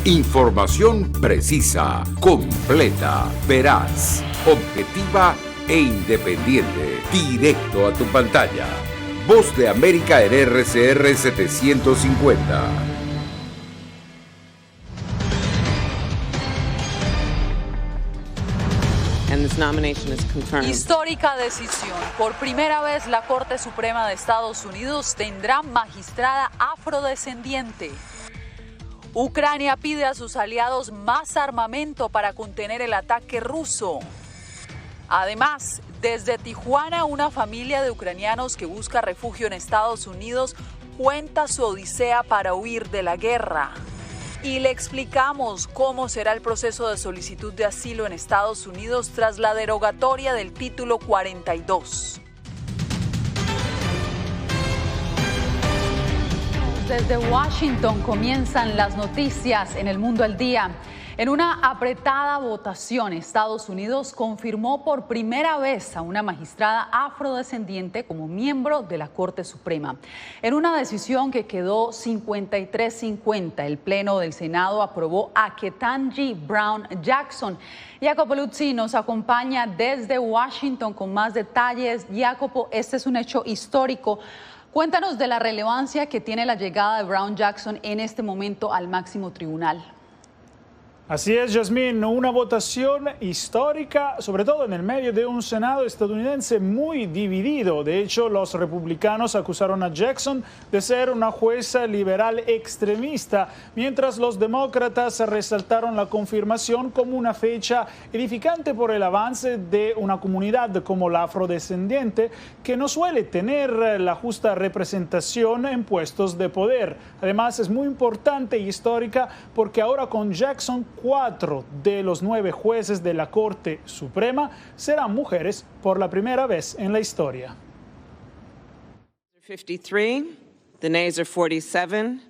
Información precisa, completa, veraz, objetiva e independiente. Directo a tu pantalla. Voz de América en RCR 750. Histórica decisión. Por primera vez la Corte Suprema de Estados Unidos tendrá magistrada afrodescendiente. Ucrania pide a sus aliados más armamento para contener el ataque ruso. Además, desde Tijuana, una familia de ucranianos que busca refugio en Estados Unidos cuenta su odisea para huir de la guerra. Y le explicamos cómo será el proceso de solicitud de asilo en Estados Unidos tras la derogatoria del título 42. Desde Washington comienzan las noticias en El Mundo al Día. En una apretada votación, Estados Unidos confirmó por primera vez a una magistrada afrodescendiente como miembro de la Corte Suprema. En una decisión que quedó 53-50, el Pleno del Senado aprobó a Ketanji Brown Jackson. Jacopo Luzzi nos acompaña desde Washington con más detalles. Jacopo, este es un hecho histórico. Cuéntanos de la relevancia que tiene la llegada de Brown Jackson en este momento al máximo tribunal. Así es, Yasmín, una votación histórica, sobre todo en el medio de un Senado estadounidense muy dividido. De hecho, los republicanos acusaron a Jackson de ser una jueza liberal extremista, mientras los demócratas resaltaron la confirmación como una fecha edificante por el avance de una comunidad como la afrodescendiente, que no suele tener la justa representación en puestos de poder. Además, es muy importante y histórica porque ahora con Jackson, 4 de los 9 jueces de la Corte Suprema serán mujeres por la primera vez en la historia. 53, the nays are 47,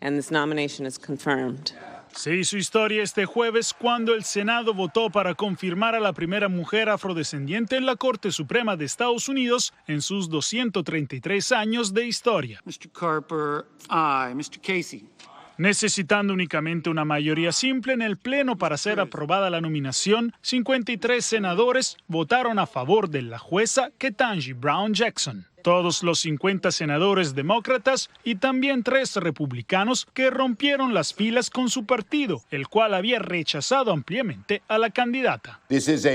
and this nomination is confirmed. Se hizo historia este jueves cuando el Senado votó para confirmar a la primera mujer afrodescendiente en la Corte Suprema de Estados Unidos en sus 233 años de historia. Mr. Carper, aye. Mr. Casey. Necesitando únicamente una mayoría simple en el Pleno para ser aprobada la nominación, 53 senadores votaron a favor de la jueza Ketanji Brown Jackson. Todos los 50 senadores demócratas y también 3 republicanos que rompieron las filas con su partido, el cual había rechazado ampliamente a la candidata. Este es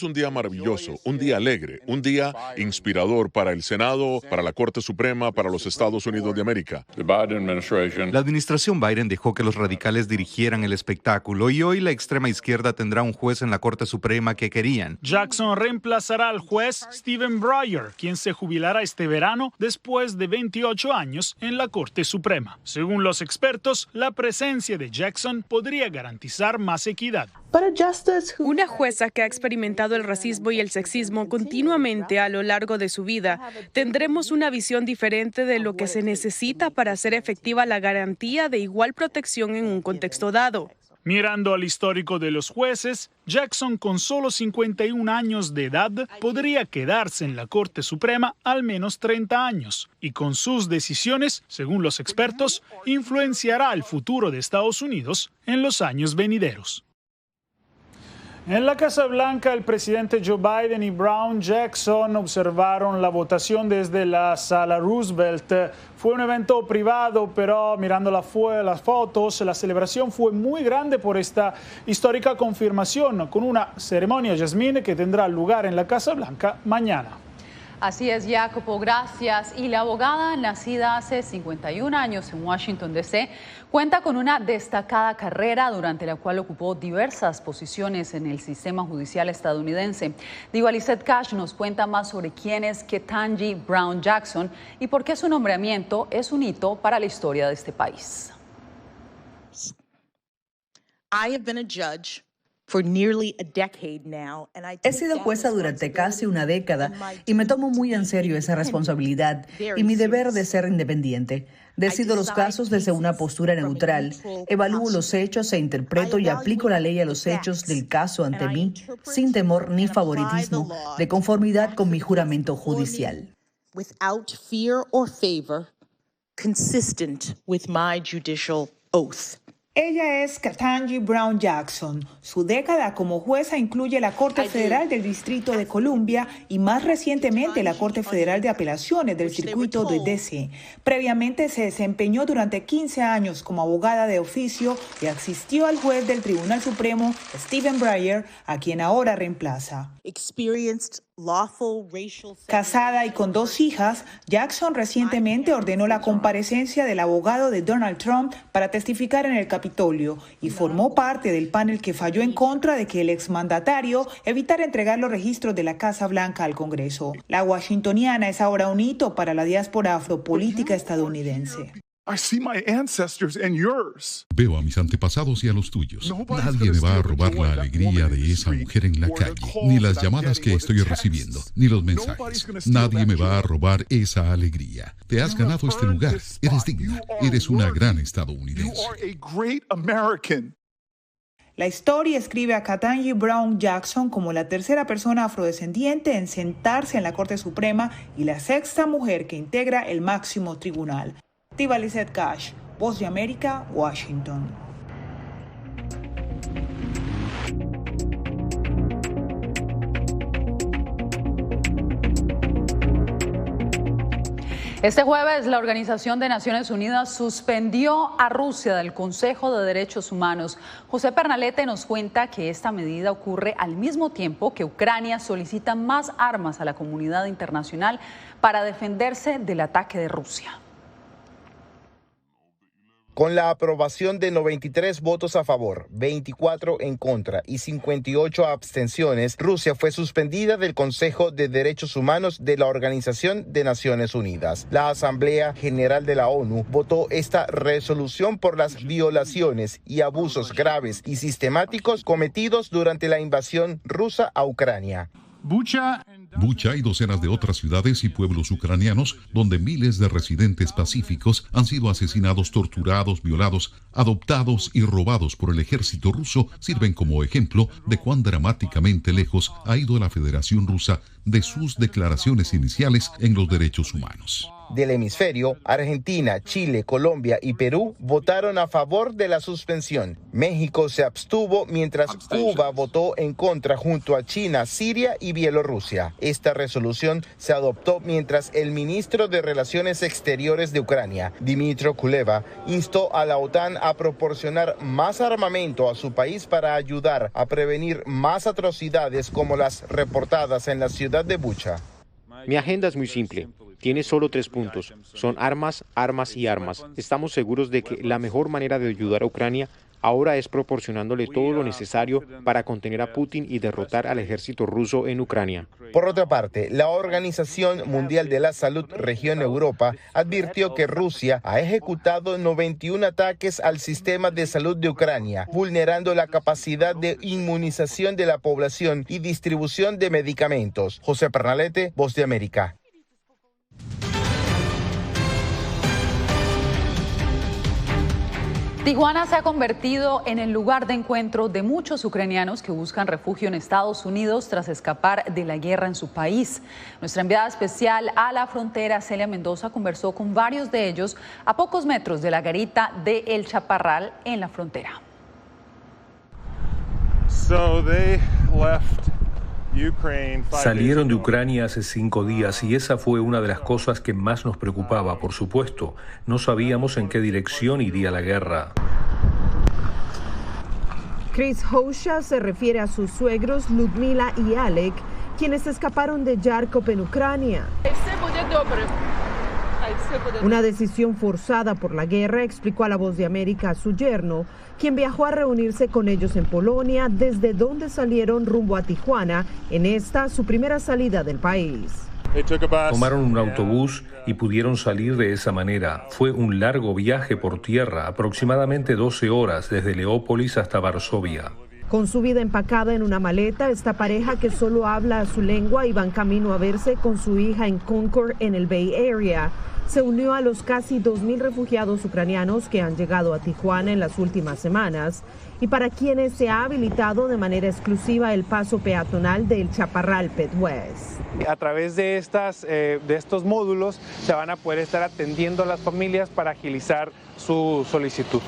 un día maravilloso, un día alegre, un día inspirador para el Senado, para la Corte Suprema, para los Estados Unidos de América. La administración Biden dejó que los radicales dirigieran el espectáculo y hoy la extrema izquierda tendrá un juez en la Corte Suprema que querían. Jackson reemplazará al juez Stephen Breyer, quien se jubilará este verano después de 28 años en la Corte Suprema. Según los expertos, la presencia de Jackson podría garantizar más equidad. Una jueza que ha experimentado el racismo y el sexismo continuamente a lo largo de su vida, tendremos una visión diferente de lo que se necesita para hacer efectiva la garantía de igual protección en un contexto dado. Mirando al histórico de los jueces, Jackson, con solo 51 años de edad, podría quedarse en la Corte Suprema al menos 30 años y con sus decisiones, según los expertos, influenciará el futuro de Estados Unidos en los años venideros. En la Casa Blanca, el presidente Joe Biden y Brown Jackson observaron la votación desde la Sala Roosevelt. Fue un evento privado, pero mirando las fotos, la celebración fue muy grande por esta histórica confirmación, con una ceremonia, Yasmín, que tendrá lugar en la Casa Blanca mañana. Así es, Jacopo, gracias. Y la abogada, nacida hace 51 años en Washington, D.C., cuenta con una destacada carrera durante la cual ocupó diversas posiciones en el sistema judicial estadounidense. Diva Lizette Cash nos cuenta más sobre quién es Ketanji Brown Jackson y por qué su nombramiento es un hito para la historia de este país. I have been a judge for nearly a decade now, and He sido jueza durante casi una década y me tomo muy en serio esa responsabilidad y mi deber de ser independiente. Decido los casos desde una postura neutral, evalúo los hechos e interpreto y aplico la ley a los hechos del caso ante mí, sin temor ni favoritismo, de conformidad con mi juramento judicial. Without fear or favor, consistent with my judicial oath. Ella es Ketanji Brown Jackson. Su década como jueza incluye la Corte Federal del Distrito de Columbia y más recientemente la Corte Federal de Apelaciones del Circuito de D.C. Previamente se desempeñó durante 15 años como abogada de oficio y asistió al juez del Tribunal Supremo, Stephen Breyer, a quien ahora reemplaza. Casada y con 2 hijas, Jackson recientemente ordenó la comparecencia del abogado de Donald Trump para testificar en el Capitolio y formó parte del panel que falló en contra de que el exmandatario evitara entregar los registros de la Casa Blanca al Congreso. La washingtoniana es ahora un hito para la diáspora afropolítica estadounidense. Veo a mis antepasados y a los tuyos. Nadie me va a robar la alegría de esa mujer en la calle, ni las llamadas que estoy recibiendo, ni los mensajes. Nadie me va a robar esa alegría. Te has ganado este lugar. Eres digna. Eres una gran estadounidense. La historia escribe a Ketanji Brown Jackson como la tercera persona afrodescendiente en sentarse en la Corte Suprema y la 6ª mujer que integra el máximo tribunal. Tiva Lizette Cash, Voz de América, Washington. Este jueves, la Organización de Naciones Unidas suspendió a Rusia del Consejo de Derechos Humanos. José Pernalete nos cuenta que esta medida ocurre al mismo tiempo que Ucrania solicita más armas a la comunidad internacional para defenderse del ataque de Rusia. Con la aprobación de 93 votos a favor, 24 en contra y 58 abstenciones, Rusia fue suspendida del Consejo de Derechos Humanos de la Organización de Naciones Unidas. La Asamblea General de la ONU votó esta resolución por las violaciones y abusos graves y sistemáticos cometidos durante la invasión rusa a Ucrania. Bucha y docenas de otras ciudades y pueblos ucranianos donde miles de residentes pacíficos han sido asesinados, torturados, violados, adoptados y robados por el ejército ruso sirven como ejemplo de cuán dramáticamente lejos ha ido la Federación Rusa de sus declaraciones iniciales en los derechos humanos. Del hemisferio, Argentina, Chile, Colombia y Perú votaron a favor de la suspensión. México se abstuvo mientras Cuba votó en contra junto a China, Siria y Bielorrusia. Esta resolución se adoptó mientras el ministro de Relaciones Exteriores de Ucrania, Dmytro Kuleba, instó a la OTAN a proporcionar más armamento a su país para ayudar a prevenir más atrocidades como las reportadas en la ciudad de Bucha. Mi agenda es muy simple. Tiene solo 3 puntos. Son armas, armas y armas. Estamos seguros de que la mejor manera de ayudar a Ucrania ahora es proporcionándole todo lo necesario para contener a Putin y derrotar al ejército ruso en Ucrania. Por otra parte, la Organización Mundial de la Salud Región Europa advirtió que Rusia ha ejecutado 91 ataques al sistema de salud de Ucrania, vulnerando la capacidad de inmunización de la población y distribución de medicamentos. José Pernalete, Voz de América. Tijuana se ha convertido en el lugar de encuentro de muchos ucranianos que buscan refugio en Estados Unidos tras escapar de la guerra en su país. Nuestra enviada especial a la frontera, Celia Mendoza, conversó con varios de ellos a pocos metros de la garita de El Chaparral en la frontera. Salieron de Ucrania hace 5 días y esa fue una de las cosas que más nos preocupaba, por supuesto. No sabíamos en qué dirección iría la guerra. Chris Hosha se refiere a sus suegros Ludmila y Alek, quienes escaparon de Yarkov en Ucrania. Una decisión forzada por la guerra, explicó a La Voz de América a su yerno, quien viajó a reunirse con ellos en Polonia, desde donde salieron rumbo a Tijuana, en esta su primera salida del país. Tomaron un autobús y pudieron salir de esa manera. Fue un largo viaje por tierra, aproximadamente 12 horas, desde Leópolis hasta Varsovia. Con su vida empacada en una maleta, esta pareja que solo habla su lengua iban camino a verse con su hija en Concord, en el Bay Area. se unió a los casi 2.000 refugiados ucranianos que han llegado a Tijuana en las últimas semanas y para quienes se ha habilitado de manera exclusiva el paso peatonal del Chaparral Pedwest. A través de estos módulos se van a poder estar atendiendo a las familias para agilizar su solicitud.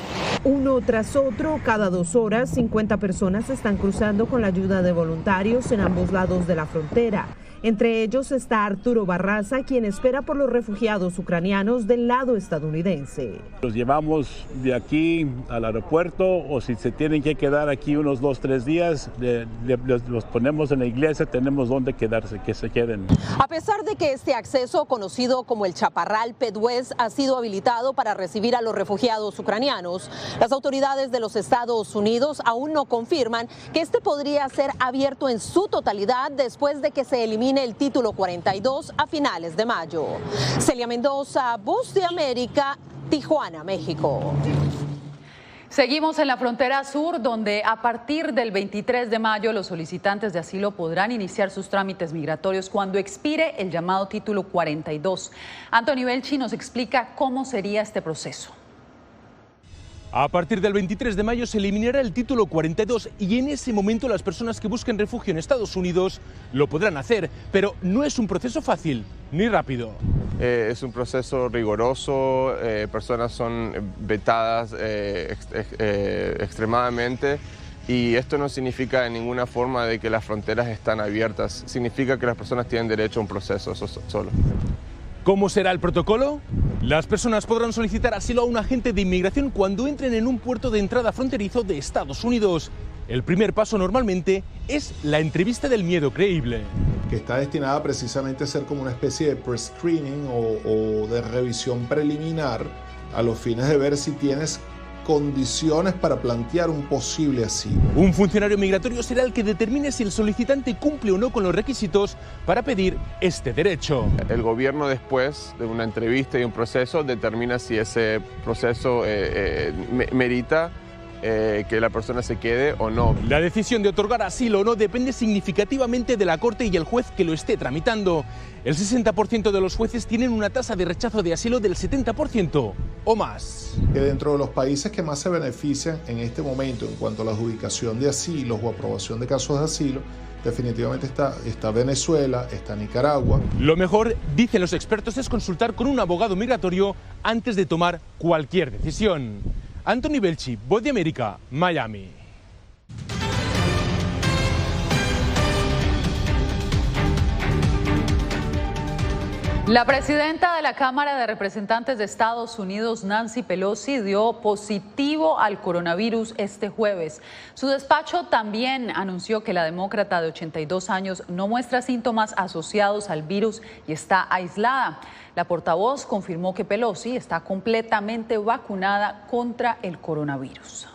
Uno tras otro, cada 2 horas, 50 personas están cruzando con la ayuda de voluntarios en ambos lados de la frontera. Entre ellos está Arturo Barraza, quien espera por los refugiados ucranianos del lado estadounidense. Los llevamos de aquí al aeropuerto o si se tienen que quedar aquí unos 2-3 días, los ponemos en la iglesia, tenemos donde quedarse, que se queden. A pesar de que este acceso, conocido como el Chaparral Pedwest, ha sido habilitado para recibir a los refugiados ucranianos, las autoridades de los Estados Unidos aún no confirman que este podría ser abierto en su totalidad después de que se elimine el título 42 a finales de mayo. Celia Mendoza, Voz de América, Tijuana, México. Seguimos en la frontera sur, donde a partir del 23 de mayo los solicitantes de asilo podrán iniciar sus trámites migratorios cuando expire el llamado título 42. Anthony Belchi nos explica cómo sería este proceso. A partir del 23 de mayo se eliminará el título 42 y en ese momento las personas que busquen refugio en Estados Unidos lo podrán hacer, pero no es un proceso fácil ni rápido. Es un proceso riguroso, personas son vetadas extremadamente y esto no significa de ninguna forma de que las fronteras están abiertas, significa que las personas tienen derecho a un proceso solo. ¿Cómo será el protocolo? Las personas podrán solicitar asilo a un agente de inmigración cuando entren en un puerto de entrada fronterizo de Estados Unidos. El primer paso normalmente es la entrevista del miedo creíble. Que está destinada precisamente a ser como una especie de pre-screening o de revisión preliminar a los fines de ver si tienes condiciones para plantear un posible asilo. Un funcionario migratorio será el que determine si el solicitante cumple o no con los requisitos para pedir este derecho. El gobierno, después de una entrevista y un proceso, determina si ese proceso merita que la persona se quede o no. La decisión de otorgar asilo o no depende significativamente de la Corte y el juez que lo esté tramitando. El 60% de los jueces tienen una tasa de rechazo de asilo del 70% o más. Que dentro de los países que más se benefician en este momento en cuanto a la adjudicación de asilos o aprobación de casos de asilo, definitivamente está Venezuela, está Nicaragua. Lo mejor, dicen los expertos, es consultar con un abogado migratorio antes de tomar cualquier decisión. Anthony Belchi, Voz de América, Miami. La presidenta de la Cámara de Representantes de Estados Unidos, Nancy Pelosi, dio positivo al coronavirus este jueves. Su despacho también anunció que la demócrata de 82 años no muestra síntomas asociados al virus y está aislada. La portavoz confirmó que Pelosi está completamente vacunada contra el coronavirus.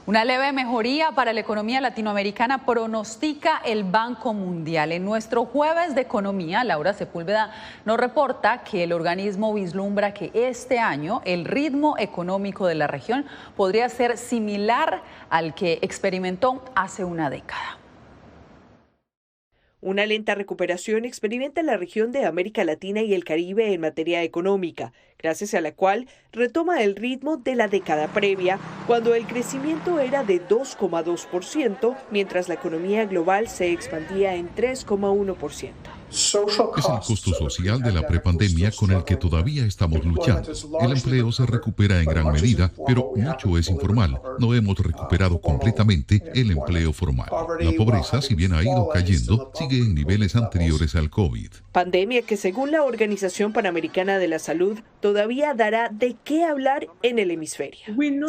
Una leve mejoría para la economía latinoamericana pronostica el Banco Mundial. En nuestro jueves de economía, Laura Sepúlveda nos reporta que el organismo vislumbra que este año el ritmo económico de la región podría ser similar al que experimentó hace una década. Una lenta recuperación experimenta la región de América Latina y el Caribe en materia económica, gracias a la cual retoma el ritmo de la década previa, cuando el crecimiento era de 2,2%, mientras la economía global se expandía en 3,1%. Es el costo social de la prepandemia con el que todavía estamos luchando. El empleo se recupera en gran medida, pero mucho es informal. No hemos recuperado completamente el empleo formal. La pobreza, si bien ha ido cayendo, sigue en niveles anteriores al COVID. Pandemia que, según la Organización Panamericana de la Salud, todavía dará de qué hablar en el hemisferio.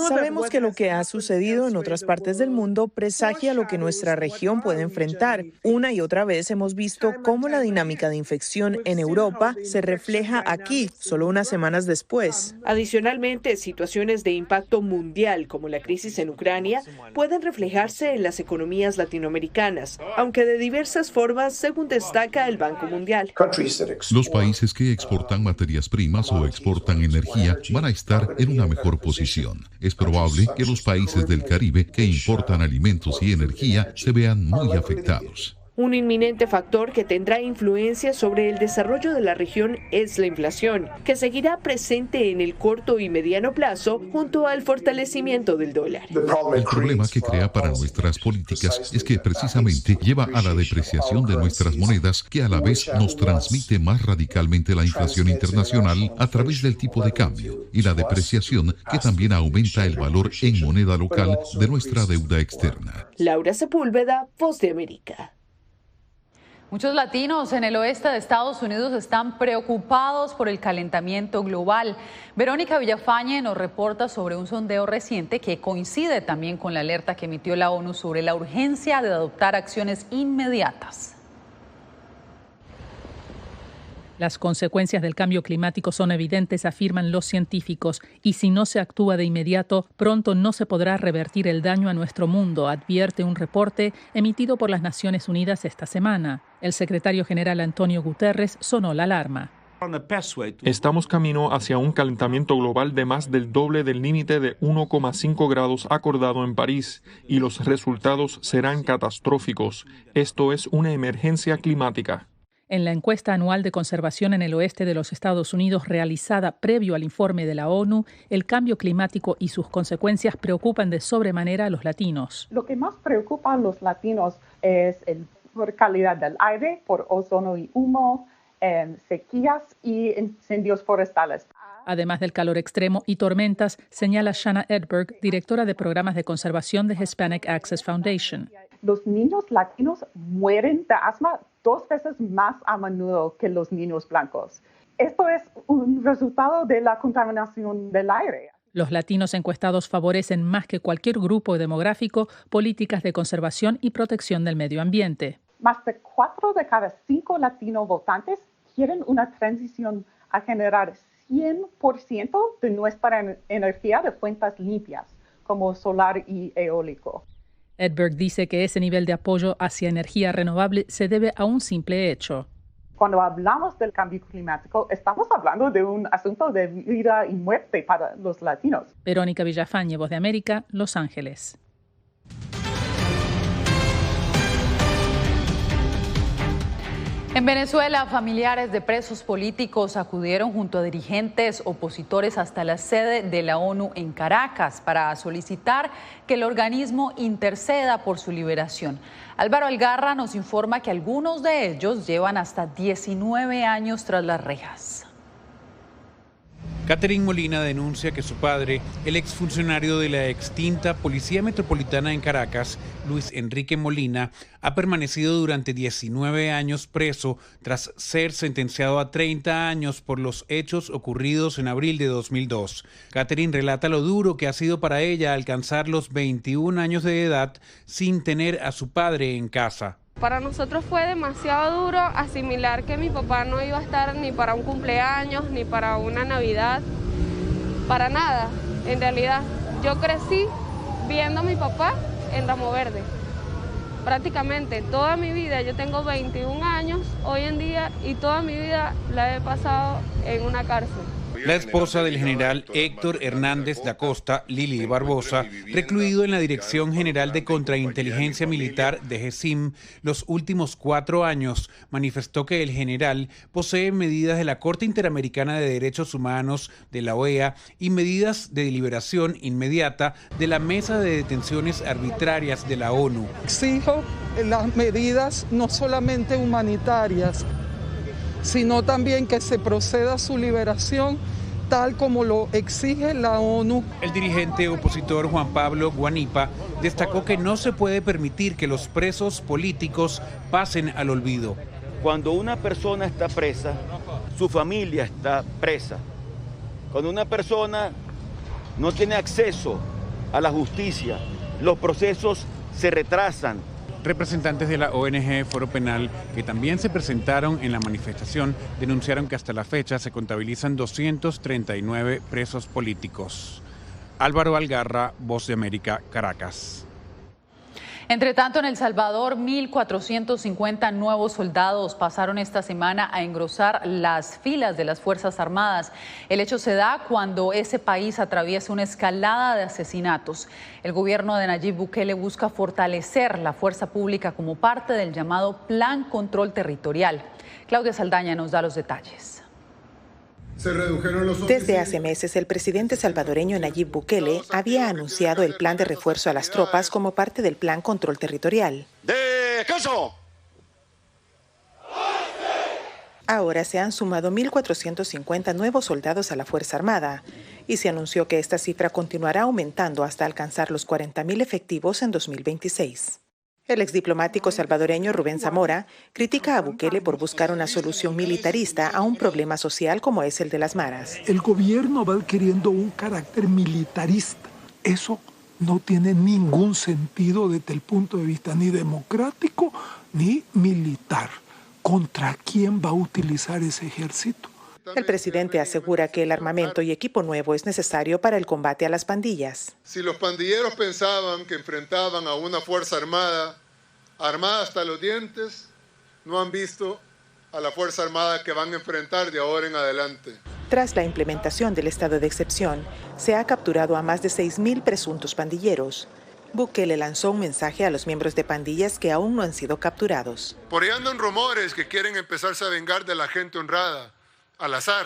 Sabemos que lo que ha sucedido en otras partes del mundo presagia lo que nuestra región puede enfrentar. Una y otra vez hemos visto cómo la dinámica de infección en Europa se refleja aquí, solo unas semanas después. Adicionalmente, situaciones de impacto mundial como la crisis en Ucrania pueden reflejarse en las economías latinoamericanas, aunque de diversas formas, según destaca el Banco Mundial. Los países que exportan materias primas o exportan energía van a estar en una mejor posición. Es probable que los países del Caribe que importan alimentos y energía se vean muy afectados. Un inminente factor que tendrá influencia sobre el desarrollo de la región es la inflación, que seguirá presente en el corto y mediano plazo junto al fortalecimiento del dólar. El problema que crea para nuestras políticas es que precisamente lleva a la depreciación de nuestras monedas, que a la vez nos transmite más radicalmente la inflación internacional a través del tipo de cambio y la depreciación, que también aumenta el valor en moneda local de nuestra deuda externa. Laura Sepúlveda, Voz de América. Muchos latinos en el oeste de Estados Unidos están preocupados por el calentamiento global. Verónica Villafañe nos reporta sobre un sondeo reciente que coincide también con la alerta que emitió la ONU sobre la urgencia de adoptar acciones inmediatas. Las consecuencias del cambio climático son evidentes, afirman los científicos, y si no se actúa de inmediato, pronto no se podrá revertir el daño a nuestro mundo, advierte un reporte emitido por las Naciones Unidas esta semana. El secretario general Antonio Guterres sonó la alarma. Estamos camino hacia un calentamiento global de más del doble del límite de 1,5 grados acordado en París, y los resultados serán catastróficos. Esto es una emergencia climática. En la encuesta anual de conservación en el oeste de los Estados Unidos realizada previo al informe de la ONU, el cambio climático y sus consecuencias preocupan de sobremanera a los latinos. Lo que más preocupa a los latinos es por calidad del aire, por ozono y humo, sequías y incendios forestales. Además del calor extremo y tormentas, señala Shanna Edberg, directora de programas de conservación de Hispanic Access Foundation. Los niños latinos mueren de asma 2 veces más a menudo que los niños blancos. Esto es un resultado de la contaminación del aire. Los latinos encuestados favorecen más que cualquier grupo demográfico políticas de conservación y protección del medio ambiente. Más de 4 de cada 5 latinos votantes quieren una transición a generar 100% de nuestra energía de fuentes limpias, como solar y eólico. Edberg dice que ese nivel de apoyo hacia energía renovable se debe a un simple hecho. Cuando hablamos del cambio climático, estamos hablando de un asunto de vida y muerte para los latinos. Verónica Villafañe, Voz de América, Los Ángeles. En Venezuela, familiares de presos políticos acudieron junto a dirigentes opositores hasta la sede de la ONU en Caracas para solicitar que el organismo interceda por su liberación. Álvaro Algarra nos informa que algunos de ellos llevan hasta 19 años tras las rejas. Catherine Molina denuncia que su padre, el exfuncionario de la extinta Policía Metropolitana en Caracas, Luis Enrique Molina, ha permanecido durante 19 años preso tras ser sentenciado a 30 años por los hechos ocurridos en abril de 2002. Catherine relata lo duro que ha sido para ella alcanzar los 21 años de edad sin tener a su padre en casa. Para nosotros fue demasiado duro asimilar que mi papá no iba a estar ni para un cumpleaños, ni para una Navidad, para nada. En realidad, yo crecí viendo a mi papá en Ramo Verde. Prácticamente toda mi vida, yo tengo 21 años hoy en día y toda mi vida la he pasado en una cárcel. La esposa del general Héctor Hernández da Costa, Lili Barbosa, recluido en la Dirección General de Contrainteligencia Militar de GESIM los últimos 4 años, manifestó que el general posee medidas de la Corte Interamericana de Derechos Humanos, de la OEA, y medidas de liberación inmediata de la Mesa de Detenciones Arbitrarias de la ONU. Exijo las medidas no solamente humanitarias, sino también que se proceda a su liberación tal como lo exige la ONU. El dirigente opositor Juan Pablo Guanipa destacó que no se puede permitir que los presos políticos pasen al olvido. Cuando una persona está presa, su familia está presa. Cuando una persona no tiene acceso a la justicia, los procesos se retrasan. Representantes de la ONG Foro Penal, que también se presentaron en la manifestación, denunciaron que hasta la fecha se contabilizan 239 presos políticos. Álvaro Algarra, Voz de América, Caracas. Entre tanto, en El Salvador, 1.450 nuevos soldados pasaron esta semana a engrosar las filas de las Fuerzas Armadas. El hecho se da cuando ese país atraviesa una escalada de asesinatos. El gobierno de Nayib Bukele busca fortalecer la fuerza pública como parte del llamado Plan Control Territorial. Claudia Saldaña nos da los detalles. Desde hace meses, el presidente salvadoreño Nayib Bukele había anunciado el plan de refuerzo a las tropas como parte del Plan Control Territorial. ¡Descanso! Ahora se han sumado 1.450 nuevos soldados a la Fuerza Armada y se anunció que esta cifra continuará aumentando hasta alcanzar los 40.000 efectivos en 2026. El exdiplomático salvadoreño Rubén Zamora critica a Bukele por buscar una solución militarista a un problema social como es el de las maras. El gobierno va adquiriendo un carácter militarista. Eso no tiene ningún sentido desde el punto de vista ni democrático ni militar. ¿Contra quién va a utilizar ese ejército? El presidente asegura que el armamento y equipo nuevo es necesario para el combate a las pandillas. Si los pandilleros pensaban que enfrentaban a una fuerza armada hasta los dientes, no han visto a la fuerza armada que van a enfrentar de ahora en adelante. Tras la implementación del estado de excepción, se ha capturado a más de 6.000 presuntos pandilleros. Bukele lanzó un mensaje a los miembros de pandillas que aún no han sido capturados. Por ahí andan rumores que quieren empezarse a vengar de la gente honrada. Al azar.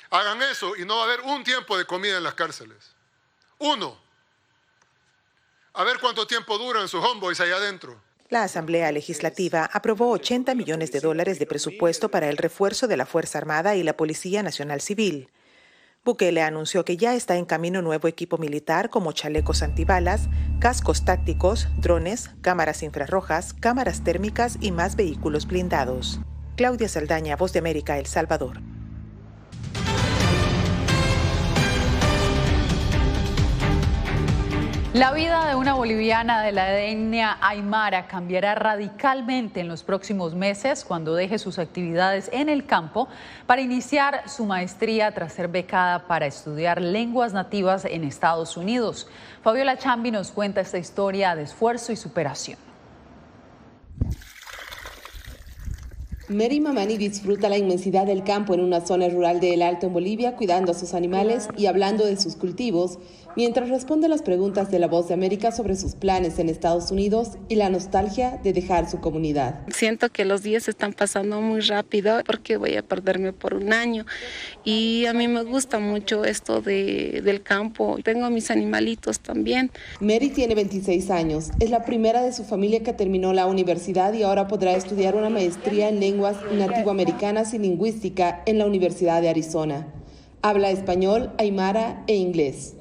Hagan eso y no va a haber un tiempo de comida en las cárceles. 1. A ver cuánto tiempo duran sus homeboys allá adentro. La Asamblea Legislativa aprobó $80 millones de presupuesto para el refuerzo de la Fuerza Armada y la Policía Nacional Civil. Bukele anunció que ya está en camino nuevo equipo militar como chalecos antibalas, cascos tácticos, drones, cámaras infrarrojas, cámaras térmicas y más vehículos blindados. Claudia Saldaña, Voz de América, El Salvador. La vida de una boliviana de la etnia aymara cambiará radicalmente en los próximos meses cuando deje sus actividades en el campo para iniciar su maestría tras ser becada para estudiar lenguas nativas en Estados Unidos. Fabiola Chambi nos cuenta esta historia de esfuerzo y superación. Mary Mamani disfruta la inmensidad del campo en una zona rural de El Alto en Bolivia, cuidando a sus animales y hablando de sus cultivos, mientras responde las preguntas de La Voz de América sobre sus planes en Estados Unidos y la nostalgia de dejar su comunidad. Siento que los días están pasando muy rápido porque voy a perderme por un año y a mí me gusta mucho esto del campo. Tengo a mis animalitos también. Mary tiene 26 años, es la primera de su familia que terminó la universidad y ahora podrá estudiar una maestría en lenguas nativoamericanas y lingüística en la Universidad de Arizona. Habla español, aymara e inglés.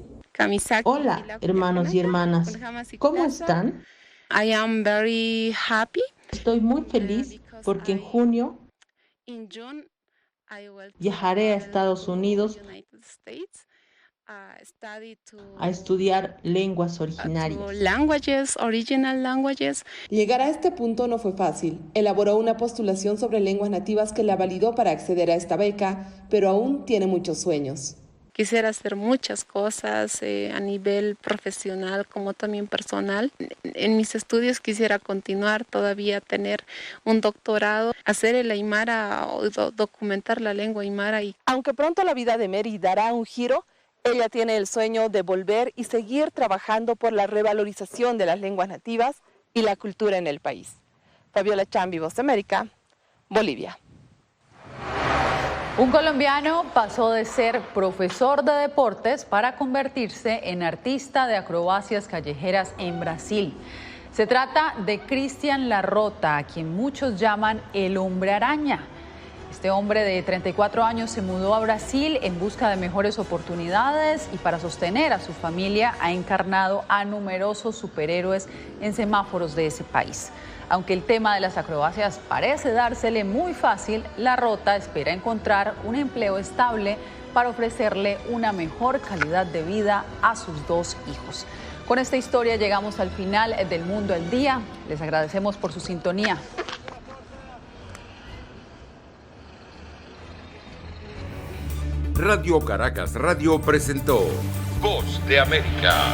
Hola, hermanos y hermanas. ¿Cómo están? I am very happy. Estoy muy feliz porque en junio viajaré a Estados Unidos a estudiar lenguas originarias. Original languages. Llegar a este punto no fue fácil. Elaboró una postulación sobre lenguas nativas que la validó para acceder a esta beca, pero aún tiene muchos sueños. Quisiera hacer muchas cosas a nivel profesional como también personal. En mis estudios quisiera continuar todavía, tener un doctorado, hacer el aymara o documentar la lengua aymara. Aunque pronto la vida de Mary dará un giro, ella tiene el sueño de volver y seguir trabajando por la revalorización de las lenguas nativas y la cultura en el país. Fabiola Chambi, Voz de América, Bolivia. Un colombiano pasó de ser profesor de deportes para convertirse en artista de acrobacias callejeras en Brasil. Se trata de Cristian Larrota, a quien muchos llaman el hombre araña. Este hombre de 34 años se mudó a Brasil en busca de mejores oportunidades y para sostener a su familia ha encarnado a numerosos superhéroes en semáforos de ese país. Aunque el tema de las acrobacias parece dársele muy fácil, Larrota espera encontrar un empleo estable para ofrecerle una mejor calidad de vida a sus 2 hijos. Con esta historia llegamos al final del Mundo al Día. Les agradecemos por su sintonía. Radio Caracas Radio presentó Voz de América.